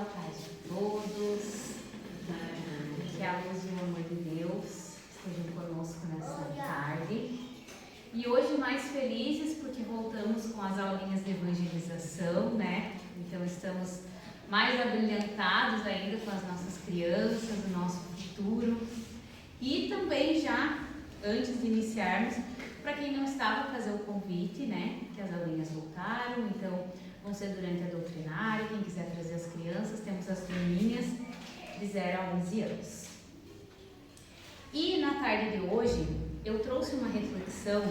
Boa tarde a todos, que a luz e o amor de Deus estejam conosco nessa tarde. E hoje mais felizes porque voltamos com as aulinhas de evangelização, né? Então estamos mais abrilhantados ainda com as nossas crianças, o nosso futuro. E também já, antes de iniciarmos, para quem não estava, fazer o convite, né? Que as aulinhas voltaram, então vão ser durante a doutrinária. Quem quiser trazer as crianças, temos as turminhas de 0 a 11 anos. E na tarde de hoje, eu trouxe uma reflexão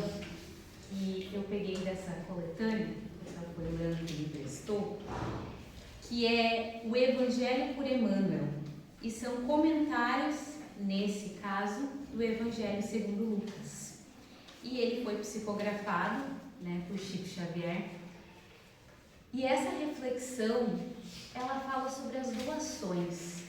que eu peguei dessa coletânea, que essa foi o Leandro que me emprestou, que é o Evangelho por Emmanuel. E são comentários, nesse caso, do Evangelho segundo Lucas. E ele foi psicografado, né, por Chico Xavier. E essa reflexão, ela fala sobre as doações.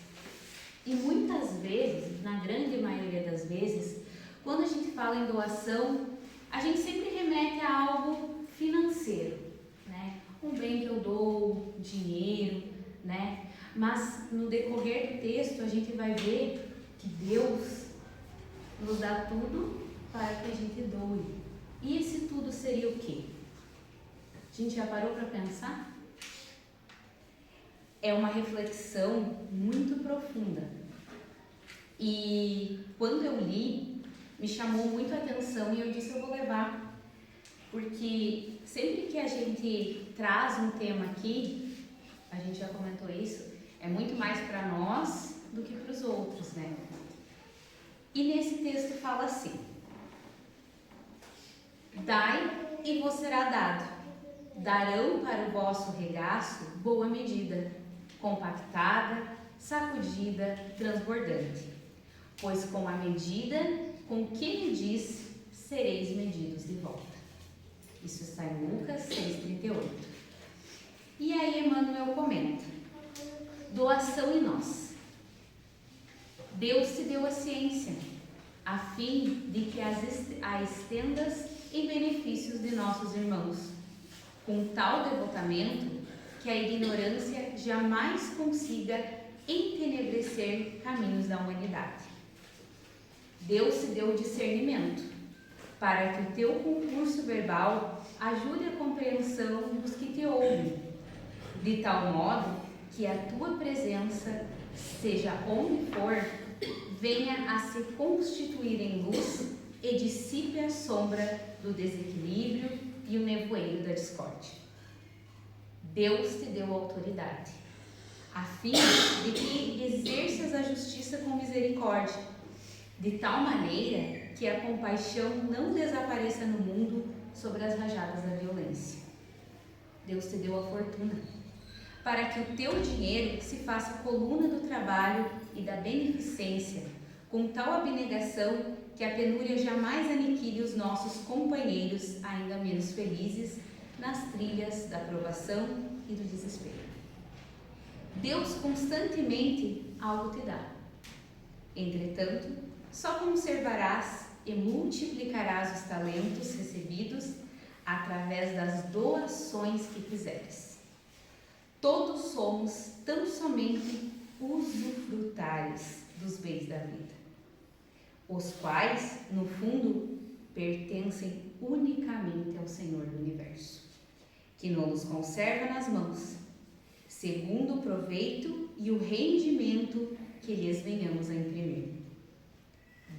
E muitas vezes, na grande maioria das vezes, quando a gente fala em doação, a gente sempre remete a algo financeiro, né? Um bem que eu dou, dinheiro, né? Mas no decorrer do texto a gente vai ver que Deus nos dá tudo para que a gente doe. E esse tudo seria o quê? A gente já parou para pensar? É uma reflexão muito profunda. E quando eu li, me chamou muito a atenção e eu disse, eu vou levar. Porque sempre que a gente traz um tema aqui, a gente já comentou isso, é muito mais para nós do que para os outros, né? E nesse texto fala assim: dai e vos será dado. Darão para o vosso regaço boa medida, compactada, sacudida, transbordante. Pois com a medida com que medis, sereis medidos de volta. Isso está em Lucas 6,38. E aí Emmanuel comenta: doação em nós. Deus te deu a ciência, a fim de que a estendas em benefícios de nossos irmãos, com tal devotamento que a ignorância jamais consiga entenebrecer caminhos da humanidade. Deus te deu discernimento, para que o teu concurso verbal ajude a compreensão dos que te ouvem, de tal modo que a tua presença, seja onde for, venha a se constituir em luz e dissipe a sombra do desequilíbrio e o nevoeiro da discórdia. Deus te deu autoridade, a fim de que exerças a justiça com misericórdia, de tal maneira que a compaixão não desapareça no mundo sobre as rajadas da violência. Deus te deu a fortuna, para que o teu dinheiro se faça coluna do trabalho e da beneficência, com tal abnegação que a penúria jamais aniquile os nossos companheiros ainda menos felizes nas trilhas da provação e do desespero. Deus constantemente algo te dá. Entretanto, só conservarás e multiplicarás os talentos recebidos através das doações que fizeres. Todos somos tão somente usufrutários dos bens da vida, os quais, no fundo, pertencem unicamente ao Senhor do Universo, que nos conserva nas mãos, segundo o proveito e o rendimento que lhes venhamos a imprimir.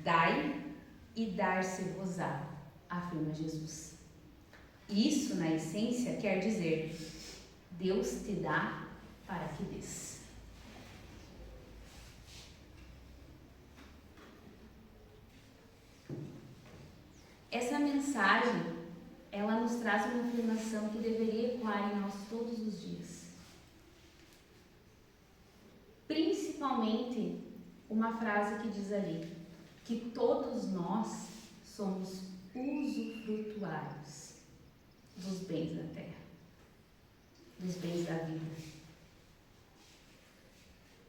Dai e dar-se-vos-á, afirma Jesus. Isso, na essência, quer dizer: Deus te dá para que dês. Essa mensagem, ela nos traz uma afirmação que deveria ecoar em nós todos os dias. Principalmente uma frase que diz ali, que todos nós somos usufrutuários dos bens da terra, dos bens da vida.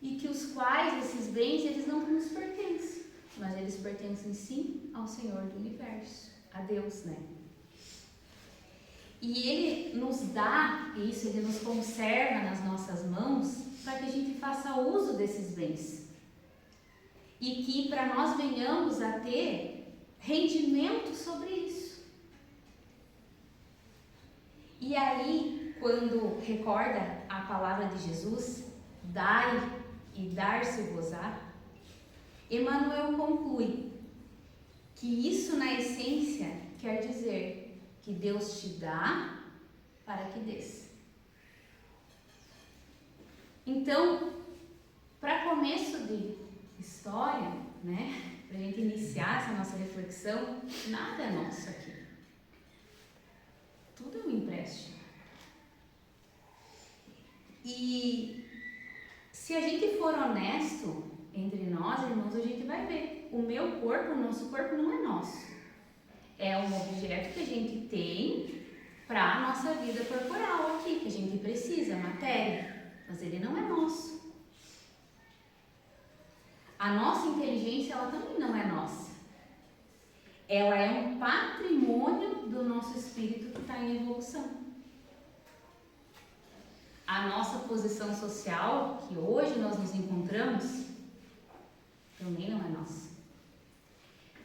E que os quais, esses bens, eles não nos pertencem, mas eles pertencem sim ao Senhor do Universo, a Deus, né? E Ele nos dá isso, Ele nos conserva nas nossas mãos para que a gente faça uso desses bens. E que para nós venhamos a ter rendimento sobre isso. E aí, quando recorda a palavra de Jesus, dai e dar-se-vos-á, Emmanuel conclui que isso na essência quer dizer que Deus te dá para que dês. Então, para começo de história, né, para a gente iniciar essa nossa reflexão, nada é nosso aqui. Tudo é um empréstimo. E se a gente for honesto entre nós, irmãos, a gente vai ver. O meu corpo, o nosso corpo não é nosso. É um objeto que a gente tem para a nossa vida corporal aqui, que a gente precisa, matéria, mas ele não é nosso. A nossa inteligência, ela também não é nossa. Ela é um patrimônio do nosso espírito que está em evolução. A nossa posição social, que hoje nós nos encontramos, também não é nossa.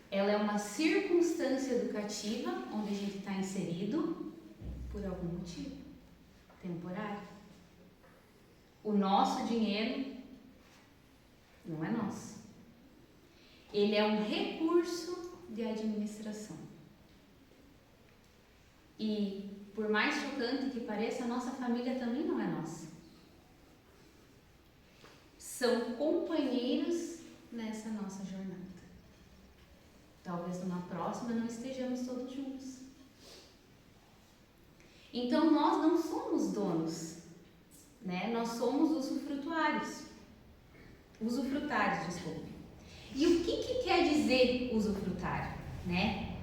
Ela é uma circunstância educativa onde a gente está inserido por algum motivo temporário. O nosso dinheiro não é nosso. Ele é um recurso de administração. E, por mais chocante que pareça, a nossa família também não é nossa. São companheiros nessa nossa jornada. Talvez numa próxima não estejamos todos juntos. Então, nós não somos donos, né? Nós somos usufrutários. Usufrutários, desculpe. E o que quer dizer usufrutário, né?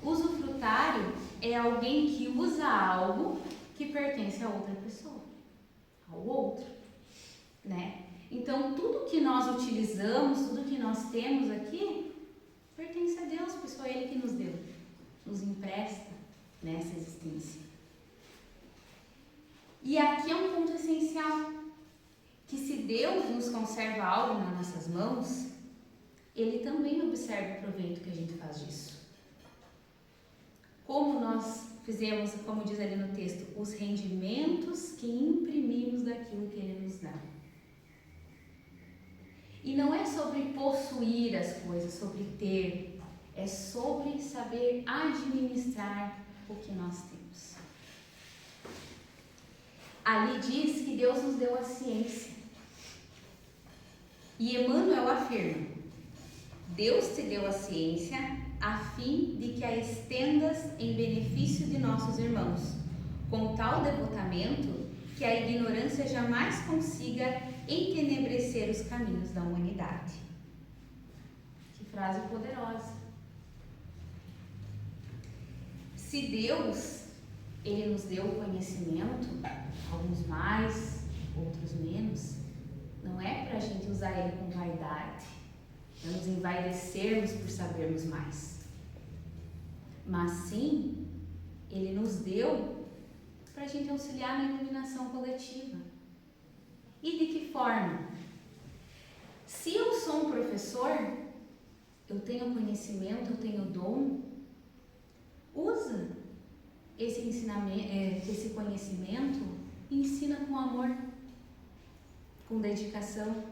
Usufrutário é alguém que usa algo que pertence a outra pessoa, ao outro, né? Então, tudo que nós utilizamos, tudo que nós temos aqui, pertence a Deus, pois foi Ele que nos deu, nos empresta nessa existência. E aqui é um ponto essencial, que se Deus nos conserva algo nas nossas mãos, Ele também observa o proveito que a gente faz disso. Como nós fizemos, como diz ali no texto, os rendimentos que imprimimos daquilo que Ele nos dá. E não é sobre possuir as coisas, sobre ter, é sobre saber administrar o que nós temos. Ali diz que Deus nos deu a ciência. E Emmanuel afirma: Deus te deu a ciência a fim de que a estendas em benefício de nossos irmãos, com tal devotamento que a ignorância jamais consiga entenebrecer os caminhos da humanidade. Que frase poderosa. Se Deus, Ele nos deu o conhecimento, alguns mais, outros menos, não é para a gente usar ele com vaidade, para nos envaidecermos por sabermos mais. Mas sim, Ele nos deu para a gente auxiliar na iluminação coletiva. E de que forma? Se eu sou um professor, eu tenho conhecimento, eu tenho dom, usa esse ensinamento, esse conhecimento e ensina com amor, com dedicação.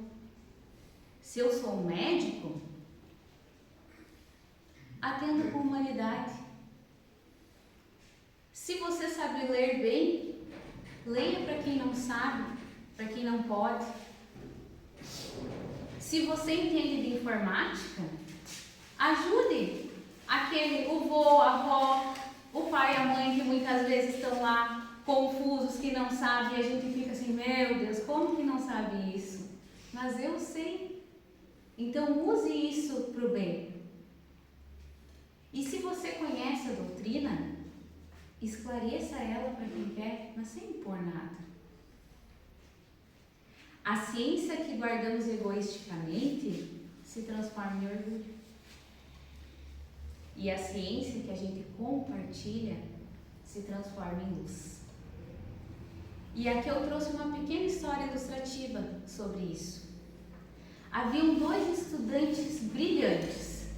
Se eu sou um médico, atenda com humanidade. Se você sabe ler bem, leia para quem não sabe, para quem não pode. Se você entende de informática, ajude aquele, o vô, a avó, o pai e a mãe que muitas vezes estão lá confusos, que não sabem, e a gente fica assim, meu Deus, como que não sabe isso? Mas eu sei. Então use isso para o bem. E se você conhece a doutrina, esclareça ela para quem quer, mas sem impor nada. A ciência que guardamos egoisticamente se transforma em orgulho. E a ciência que a gente compartilha se transforma em luz. E aqui eu trouxe uma pequena história ilustrativa sobre isso. Haviam 2 estudantes brilhantes.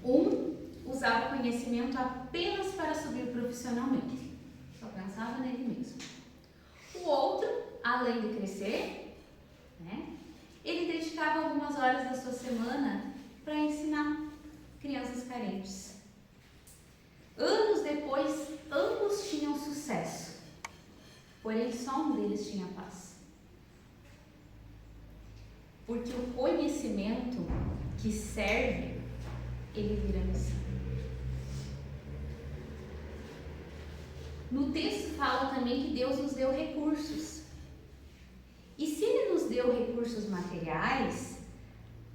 Um usava conhecimento apenas para subir profissionalmente. Só pensava nele mesmo. O outro, além de crescer, ele dedicava algumas horas da sua semana para ensinar crianças carentes. Anos depois, ambos tinham sucesso, porém só um deles tinha paz. Porque o conhecimento que serve, ele vira missão. No texto fala também que Deus nos deu recursos. E se Ele nos deu recursos materiais,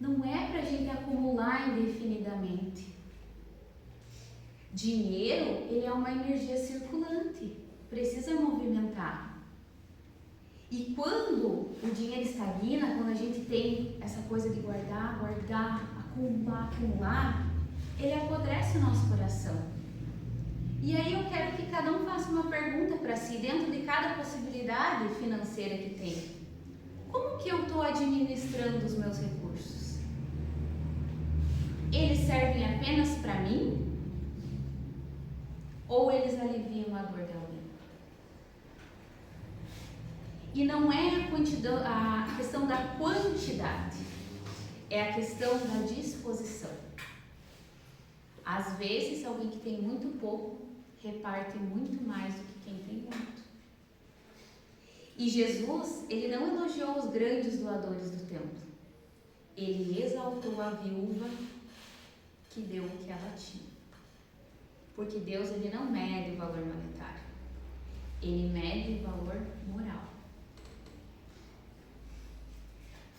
não é para a gente acumular indefinidamente. Dinheiro, ele é uma energia circulante, precisa movimentar. E quando o dinheiro estagna, quando a gente tem essa coisa de guardar, acumular, ele apodrece o nosso coração. E aí eu quero que cada um faça uma pergunta para si, dentro de cada possibilidade financeira que tem. Como que eu estou administrando os meus recursos? Eles servem apenas para mim? Ou eles aliviam a dor de alguém? E não é a questão da quantidade, é a questão da disposição. Às vezes, alguém que tem muito pouco reparte muito mais do que quem tem muito. E Jesus, ele não elogiou os grandes doadores do templo. Ele exaltou a viúva que deu o que ela tinha. Porque Deus, ele não mede o valor monetário. Ele mede o valor moral.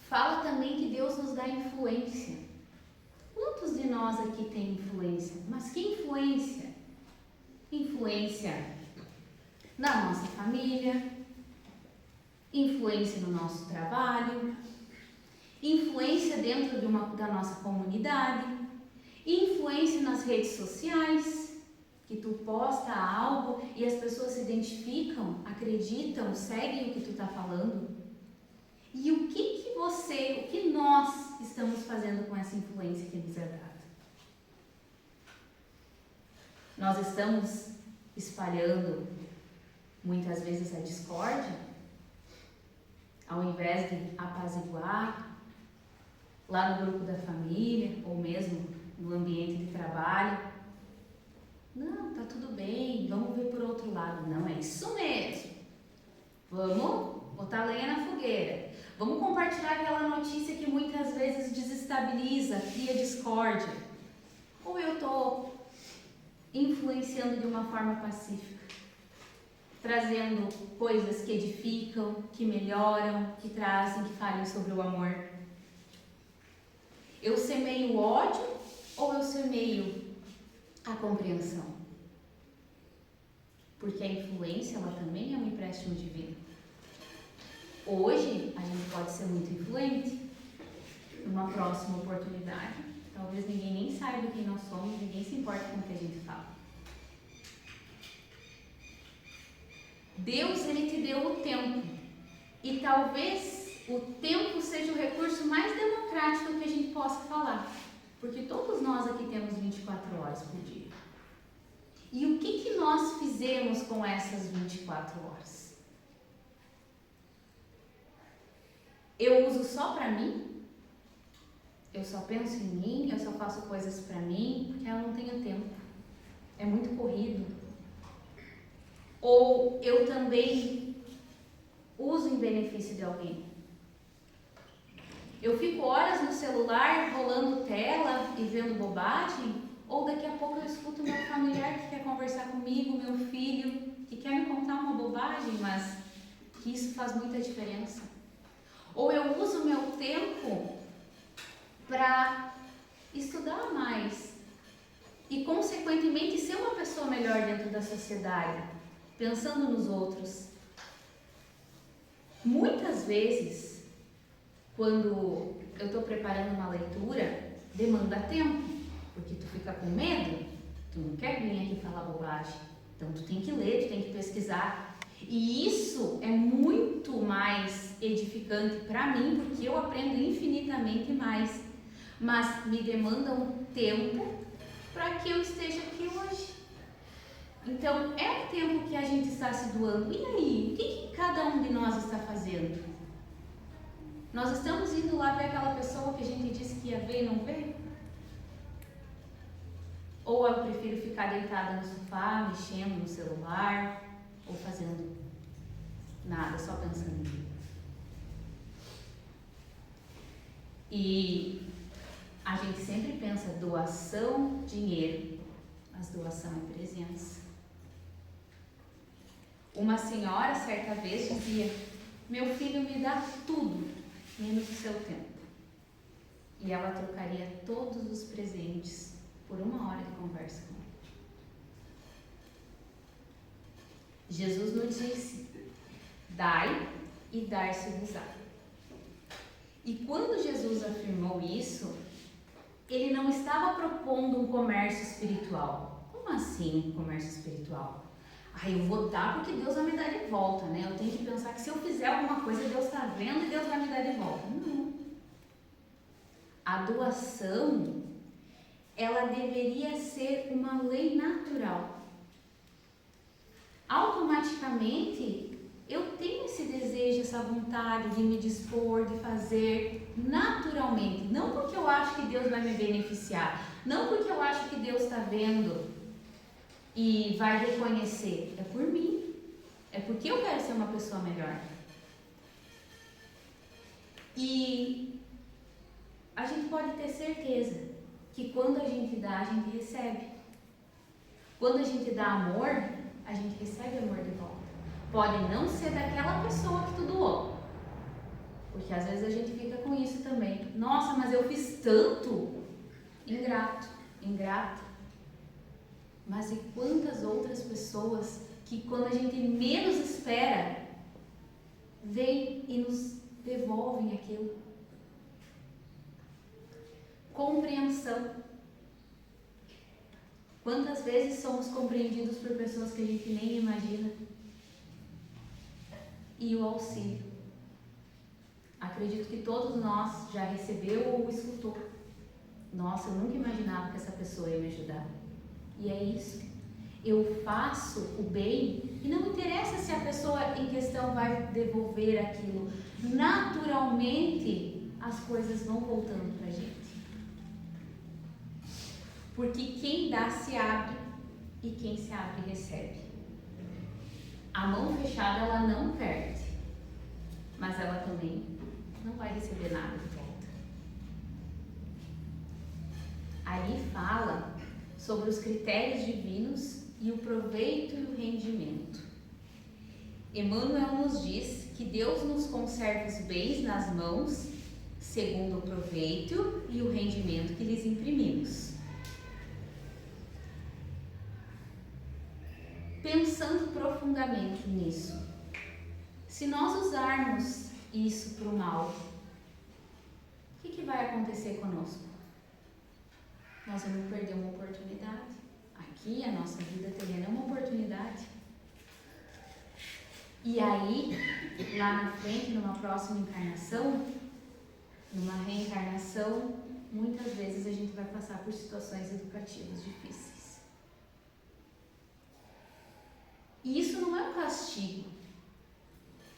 Fala também que Deus nos dá influência. Quantos de nós aqui têm influência? Mas que influência? Influência na nossa família, influência no nosso trabalho, influência dentro da nossa comunidade, influência nas redes sociais, que tu posta algo e as pessoas se identificam, acreditam, seguem o que tu está falando. E o que nós estamos fazendo com essa influência que nos é dada? Nós estamos espalhando muitas vezes a discórdia, ao invés de apaziguar lá no grupo da família ou mesmo no ambiente de trabalho. Não, tá tudo bem, vamos ver por outro lado. Não, é isso mesmo. Vamos botar lenha na fogueira. Vamos compartilhar aquela notícia que muitas vezes desestabiliza, cria discórdia. Ou eu estou influenciando de uma forma pacífica, trazendo coisas que edificam, que melhoram, que trazem, que falem sobre o amor. Eu semeio ódio ou eu semeio a compreensão? Porque a influência, ela também é um empréstimo divino. Hoje, a gente pode ser muito influente. Numa próxima oportunidade, talvez ninguém nem saiba quem nós somos, ninguém se importa com o que a gente fala. Deus, ele te deu o tempo. E talvez o tempo seja o recurso mais democrático que a gente possa falar. Porque todos nós aqui temos 24 horas por dia. E o que nós fizemos com essas 24 horas? Eu uso só para mim? Eu só penso em mim? Eu só faço coisas para mim? Porque eu não tenho tempo. É muito corrido. Ou eu também uso em benefício de alguém? Eu fico horas no celular, rolando tela e vendo bobagem? Ou daqui a pouco eu escuto meu familiar que quer conversar comigo, meu filho, que quer me contar uma bobagem, mas que isso faz muita diferença? Ou eu uso o meu tempo para estudar mais e, consequentemente, ser uma pessoa melhor dentro da sociedade, pensando nos outros. Muitas vezes, quando eu estou preparando uma leitura, demanda tempo, porque tu fica com medo, tu não quer vir aqui falar bobagem. Então tu tem que ler, tu tem que pesquisar. E isso é muito mais edificante para mim, porque eu aprendo infinitamente mais. Mas me demanda um tempo para que eu esteja aqui hoje. Então é um tempo que a gente está se doando. E aí, o que cada um de nós está fazendo? Nós estamos indo lá ver aquela pessoa que a gente disse que ia ver e não vê? Ou eu prefiro ficar deitada no sofá, mexendo no celular, ou fazendo nada, só pensando em mim. E a gente sempre pensa doação, dinheiro, mas doação é presença. Uma senhora certa vez dizia: meu filho me dá tudo, menos o seu tempo. E ela trocaria todos os presentes por 1 hora de conversa com ele. Jesus nos disse: dai e dar-se-vos-á. E quando Jesus afirmou isso, ele não estava propondo um comércio espiritual. Como assim um comércio espiritual? Eu vou dar porque Deus vai me dar de volta, né? Eu tenho que pensar que se eu fizer alguma coisa, Deus está vendo e Deus vai me dar de volta. Não. A doação, ela deveria ser uma lei natural. Automaticamente, eu tenho esse desejo, essa vontade de me dispor, de fazer naturalmente. Não porque eu acho que Deus vai me beneficiar, não porque eu acho que Deus está vendo e vai reconhecer. É por mim. É porque eu quero ser uma pessoa melhor. E a gente pode ter certeza que quando a gente dá, a gente recebe. Quando a gente dá amor, a gente recebe amor de volta. Pode não ser daquela pessoa que tu doou, porque às vezes a gente fica com isso também. Nossa, mas eu fiz tanto. Ingrato, ingrata. Mas e quantas outras pessoas que quando a gente menos espera, vêm e nos devolvem aquilo. Compreensão. Quantas vezes somos compreendidos por pessoas que a gente nem imagina? E o auxílio. Acredito que todos nós já recebeu ou escutou. Nossa, eu nunca imaginava que essa pessoa ia me ajudar. E é isso. Eu faço o bem e não me interessa se a pessoa em questão vai devolver aquilo. Naturalmente, as coisas vão voltando pra gente. Porque quem dá se abre e quem se abre recebe. A mão fechada ela não perde, mas ela também não vai receber nada de volta. Ali fala sobre os critérios divinos e o proveito e o rendimento. Emmanuel nos diz que Deus nos conserva os bens nas mãos segundo o proveito e o rendimento que lhes imprimimos. Pensando profundamente nisso, se nós usarmos isso para o mal, o que vai acontecer conosco? Nós vamos perder uma oportunidade. Aqui, a nossa vida terrena é uma oportunidade. E aí, lá na frente, numa próxima encarnação, numa reencarnação, muitas vezes a gente vai passar por situações educativas difíceis. E isso não é um castigo,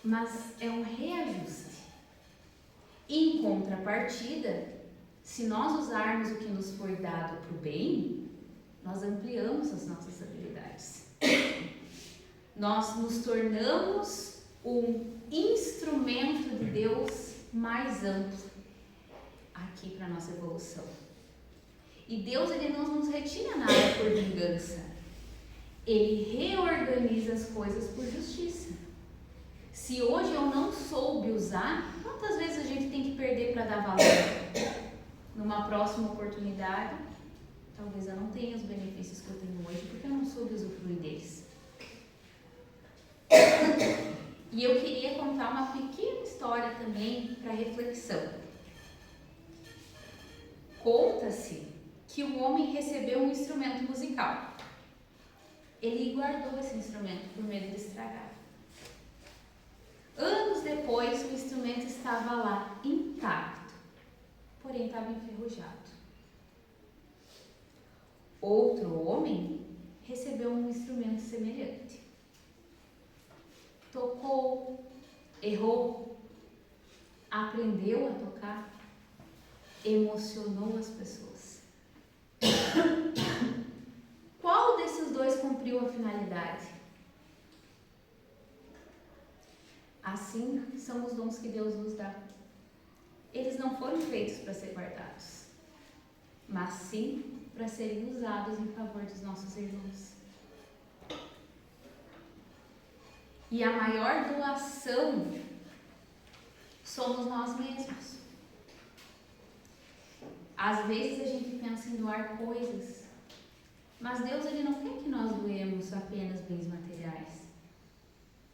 mas é um reajuste. Em contrapartida, se nós usarmos o que nos foi dado para o bem, nós ampliamos as nossas habilidades. Nós nos tornamos um instrumento de Deus mais amplo aqui para a nossa evolução. E Deus, ele não nos retira nada por vingança. Ele reorganiza as coisas por justiça. Se hoje eu não soube usar, quantas vezes a gente tem que perder para dar valor? Numa próxima oportunidade, talvez eu não tenha os benefícios que eu tenho hoje, porque eu não soube usufruir deles. E eu queria contar uma pequena história também para reflexão. Conta-se que um homem recebeu um instrumento musical. ele guardou esse instrumento por medo de estragar. Anos depois, o instrumento estava lá, intacto, porém estava enferrujado. Outro homem recebeu um instrumento semelhante. Tocou, errou, aprendeu a tocar, emocionou as pessoas. Qual desses dois cumpriu a finalidade? Assim são os dons que Deus nos dá. Eles não foram feitos para ser guardados, mas sim para serem usados em favor dos nossos irmãos. E a maior doação somos nós mesmos. Às vezes a gente pensa em doar coisas, mas Deus ele não quer que nós doemos apenas bens materiais.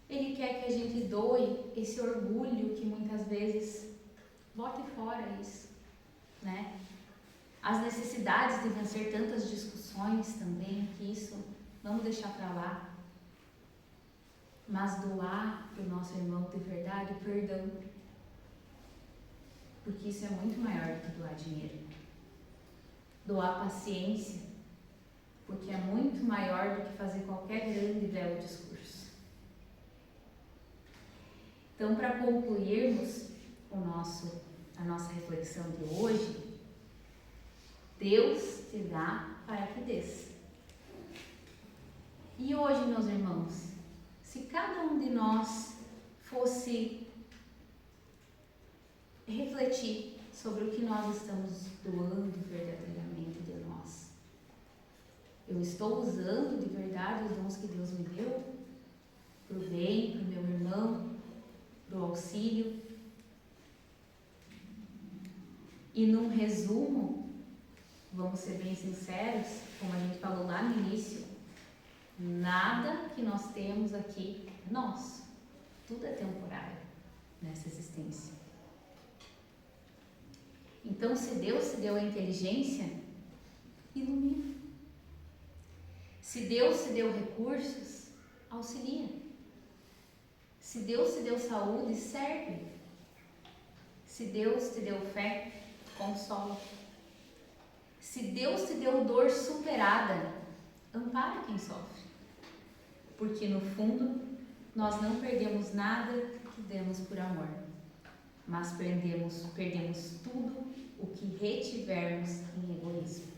Ele quer que a gente doe esse orgulho que muitas vezes bote fora isso, né? As necessidades de vencer tantas discussões também, que isso vamos deixar para lá. Mas doar para o nosso irmão de verdade o perdão. Porque isso é muito maior do que doar dinheiro. Doar paciência, porque é muito maior do que fazer qualquer grande e belo discurso. Então, para concluirmos a nossa reflexão de hoje, Deus te dá para que dês. E hoje, meus irmãos, se cada um de nós fosse refletir sobre o que nós estamos doando verdadeiramente de nós, eu estou usando de verdade os dons que Deus me deu para o bem, para o meu irmão, para o auxílio? E num resumo, vamos ser bem sinceros, como a gente falou lá no início, nada que nós temos aqui é nosso. Tudo é temporário nessa existência. Então, se Deus te deu a inteligência, ilumina. Se Deus te deu recursos, auxilia. Se Deus te deu saúde, serve. Se Deus te deu fé, consola. Se Deus te deu dor superada, ampara quem sofre. Porque no fundo, nós não perdemos nada que demos por amor, mas perdemos tudo o que retivermos em egoísmo.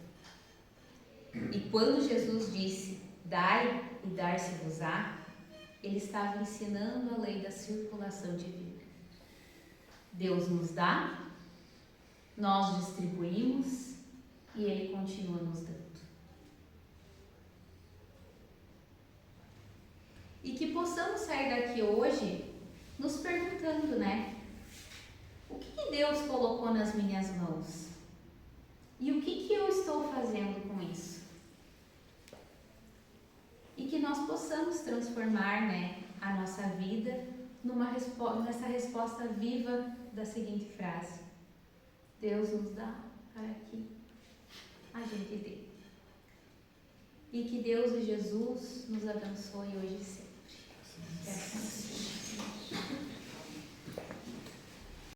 E quando Jesus disse, dai e dar-se-vos-á, ele estava ensinando a lei da circulação de vida. Deus nos dá, nós distribuímos e ele continua nos dando. E que possamos sair daqui hoje nos perguntando, né? O que Deus colocou nas minhas mãos? E o que eu estou fazendo com isso? E que nós possamos transformar, né, a nossa vida nessa resposta viva da seguinte frase: Deus nos dá para que a gente dê. E que Deus e Jesus nos abençoe hoje e sempre.